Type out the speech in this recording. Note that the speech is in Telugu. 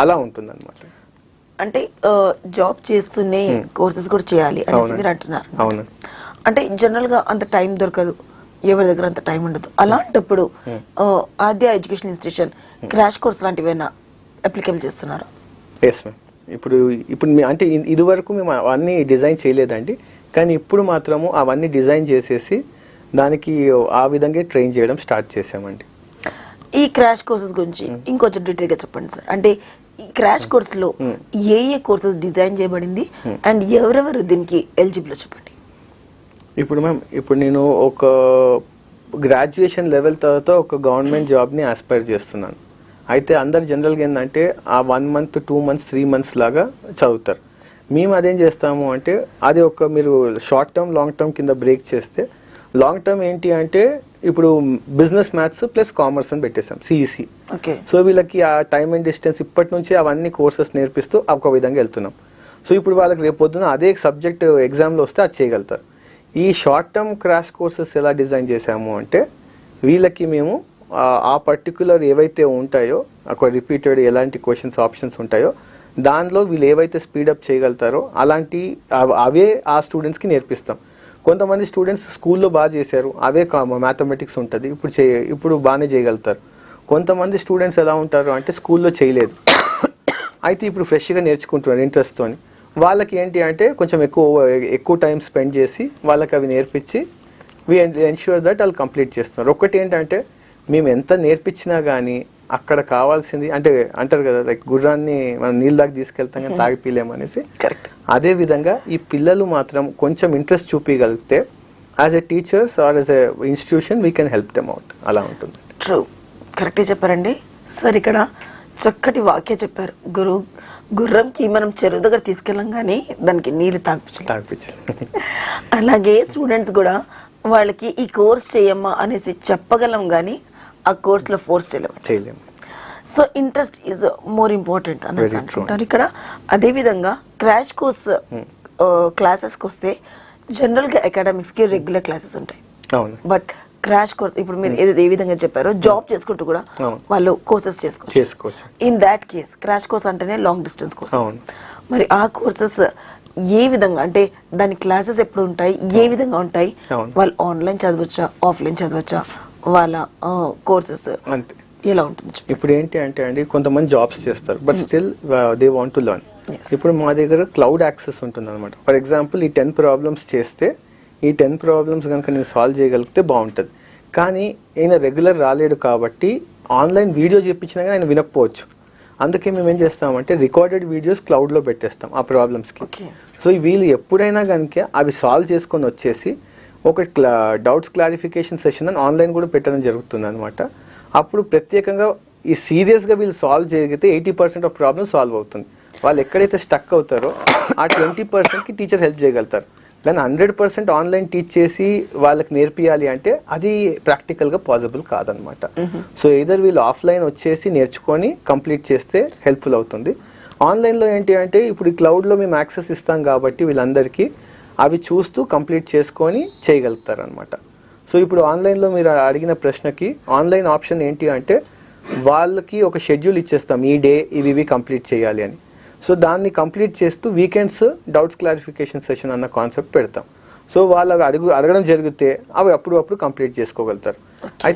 అలా ఉంటుంది అనమాట. అంటే జాబ్ చేస్తూనే కోర్సెస్ కూడా చేయాలి అనేసి మీరు అంటున్నారు. అవును. అంటే జనరల్ గా అంత టైం దొరకదు, ఎవరి దగ్గర అంత టైం ఉండదు. అలాంటప్పుడు Aadya education institution crash course లాంటివైనా అప్లికబుల్ చేస్తున్నారు? Yes ma'am. ఇప్పుడు అంటే ఇది వరకు మేము అవన్నీ డిజైన్ చేయలేదండి, కానీ ఇప్పుడు మాత్రము అవన్నీ డిజైన్ చేసేసి దానికి ఆ విధంగా ట్రైన్ చేయడం స్టార్ట్ చేసామండి. ఈ క్రాష్ కోర్సెస్ గురించి ఇంకొంచెం డీటెయిల్ గా చెప్పండి సార్. అంటే ఈ క్రాష్ కోర్స్ లో ఏ కోర్సెస్ డిజైన్ చేయబడింది అండ్ ఎవరెవరు దీనికి ఎలిజిబుల్ చెప్పండి. ఇప్పుడు నేను ఒక గ్రాడ్యుయేషన్ లెవెల్ తర్వాత ఒక గవర్నమెంట్ జాబ్ని ఆస్పైర్ చేస్తున్నాను. అయితే అందరు జనరల్గా ఏంటంటే ఆ 1 month 2 months 3 months లాగా చదువుతారు. మేము అదేం చేస్తాము అంటే అది మీరు షార్ట్ టర్మ్ లాంగ్ టర్మ్ కింద బ్రేక్ చేస్తే, లాంగ్ టర్మ్ ఏంటి అంటే ఇప్పుడు బిజినెస్ మ్యాథ్స్ ప్లస్ కామర్స్ అని పెట్టేసాం, సిఈసి. సో వీళ్ళకి ఆ టైమ్ అండ్ డిస్టెన్స్ ఇప్పటి నుంచి అవన్నీ కోర్సెస్ నేర్పిస్తూ ఒక విధంగా వెళ్తున్నాం. సో ఇప్పుడు వాళ్ళకి రేపు పొద్దున అదే సబ్జెక్ట్ ఎగ్జామ్లో వస్తే అది చేయగలుగుతారు. ఈ షార్ట్ టర్మ్ క్రాష్ కోర్సెస్ ఎలా డిజైన్ చేసాము అంటే వీళ్ళకి మేము ఆ పర్టికులర్ ఏవైతే ఉంటాయో ఒక రిపీటెడ్ ఎలాంటి క్వశ్చన్స్ ఆప్షన్స్ ఉంటాయో దానిలో వీళ్ళు ఏవైతే స్పీడప్ చేయగలుగుతారో అవే ఆ స్టూడెంట్స్కి నేర్పిస్తాం. కొంతమంది స్టూడెంట్స్ స్కూల్లో బాగా చేశారు, అవే మ్యాథమెటిక్స్ ఉంటుంది, ఇప్పుడు బాగానే చేయగలుగుతారు. కొంతమంది స్టూడెంట్స్ ఎలా ఉంటారు అంటే స్కూల్లో చేయలేదు, అయితే ఇప్పుడు ఫ్రెష్గా నేర్చుకుంటున్నారు ఇంట్రెస్ట్తో. వాళ్ళకి ఏంటి అంటే కొంచెం ఎక్కువ టైం స్పెండ్ చేసి వాళ్ళకి అవి నేర్పించి వి ఎన్ష్యూర్ దట్ వాళ్ళు కంప్లీట్ చేస్తున్నారు. ఒకటి ఏంటంటే మేము ఎంత నేర్పించినా కానీ అక్కడ కావాల్సింది అంటే అంటారు కదా, లైక్ గుర్రాన్ని మనం నీళ్ళ దాకా తీసుకెళ్తాం కానీ తాగిపీలేమనేసి. కరెక్ట్. అదే విధంగా ఈ పిల్లలు మాత్రం కొంచెం ఇంట్రెస్ట్ చూపించగలిగితే as a teachers or as a institution we can help them out. అలా ఉంటుంది. ట్రూ, కరెక్టే చెప్పారండి సార్. ఇక్కడ చక్కటి వాక్య చెప్పారు. గుర్రంకి మనం చెరువు దగ్గర తీసుకెళ్ళం కానీ దానికి నీళ్లు తాగిపించాలి. అలాగే స్టూడెంట్స్ కూడా వాళ్ళకి ఈ కోర్స్ చేయమ్మా అనేసి చెప్పగలం కానీ ఆ కోర్స్ లో ఫోర్స్ చేయలేము. So interest is more important అనేసి అంటుంటారు ఇక్కడ. అదే విధంగా క్రాష్ కోర్స్ క్లాసెస్కి వస్తే జనరల్ గా అకాడమిక్స్ కి రెగ్యులర్ క్లాసెస్ ఉంటాయి. బట్ క్రాష్ కోర్స్ ఇప్పుడు మీరు ఏ విధంగా చెప్పారో జాబ్ చేసుకుంటూ కూడా వాళ్ళు కోర్సెస్ చేసుకోవచ్చు. In that case crash course అంటేనే లాంగ్ డిస్టెన్స్ కోర్సెస్. మరి ఆ కోర్సెస్ ఏ విధంగా అంటే దాని క్లాసెస్ ఎప్పుడు ఉంటాయి, ఏ విధంగా ఉంటాయి, వాళ్ళు ఆన్లైన్ చదవచ్చా ఆఫ్లైన్ చదవచ్చా, వాళ్ళ కోర్సెస్ ఎలా ఉంటుంది? ఇప్పుడు ఏంటి అంటే అండి కొంతమంది జాబ్స్ చేస్తారు but still they want to learn. ఇప్పుడు మా దగ్గర క్లౌడ్ యాక్సెస్ ఉంటుంది అనమాట. ఫర్ ఎగ్జాంపుల్ ఈ 10 ప్రాబ్లమ్స్ చేస్తే ఈ 10 ప్రాబ్లమ్స్ కనుక నేను సాల్వ్ చేయగలిగితే బాగుంటుంది. కానీ ఈయన రెగ్యులర్ రాలేడు కాబట్టి ఆన్లైన్ వీడియో చెప్పించినా కానీ ఆయన వినకపోవచ్చు. అందుకే మేము ఏం చేస్తామంటే రికార్డెడ్ వీడియోస్ క్లౌడ్లో పెట్టేస్తాం ఆ ప్రాబ్లమ్స్కి. సో వీళ్ళు ఎప్పుడైనా కనుక అవి సాల్వ్ చేసుకొని వచ్చేసి ఒక డౌట్స్ క్లారిఫికేషన్ సెషన్ అని ఆన్లైన్ కూడా పెట్టడం జరుగుతుంది అనమాట. అప్పుడు ప్రత్యేకంగా ఈ సీరియస్గా వీళ్ళు సాల్వ్ చేయగలిగితే 80% ఆఫ్ ప్రాబ్లమ్ సాల్వ్ అవుతుంది. వాళ్ళు ఎక్కడైతే స్టక్ అవుతారో ఆ 20%కి టీచర్ హెల్ప్ చేయగలుగుతారు. దాన్ని 100% ఆన్లైన్ టీచ్ చేసి వాళ్ళకి నేర్పియాలి అంటే అది ప్రాక్టికల్గా పాసిబుల్ కాదనమాట. సో ఎయిదర్ వీళ్ళు ఆఫ్లైన్ వచ్చేసి నేర్చుకొని కంప్లీట్ చేస్తే హెల్ప్ఫుల్ అవుతుంది. ఆన్లైన్లో ఏంటి అంటే ఇప్పుడు ఈ క్లౌడ్లో మేము యాక్సెస్ ఇస్తాం కాబట్టి వీళ్ళందరికీ అవి చూస్తూ కంప్లీట్ చేసుకొని చేయగలుగుతారు అనమాట. సో ఇప్పుడు ఆన్లైన్లో మీరు అడిగిన ప్రశ్నకి ఆన్లైన్ ఆప్షన్ ఏంటి అంటే వాళ్ళకి ఒక షెడ్యూల్ ఇచ్చేస్తాం, ఈ డే ఇవి కంప్లీట్ చేయాలి అని. సో దాన్ని కంప్లీట్ చేస్తూ వీకెండ్స్ డౌట్స్ క్లారిఫికేషన్ సెషన్ అన్న కాన్సెప్ట్ పెడతాం. సో వాళ్ళు అవి అడగడం జరిగితే అవి అప్పుడు కంప్లీట్ చేసుకోగలుగుతారు. అయితే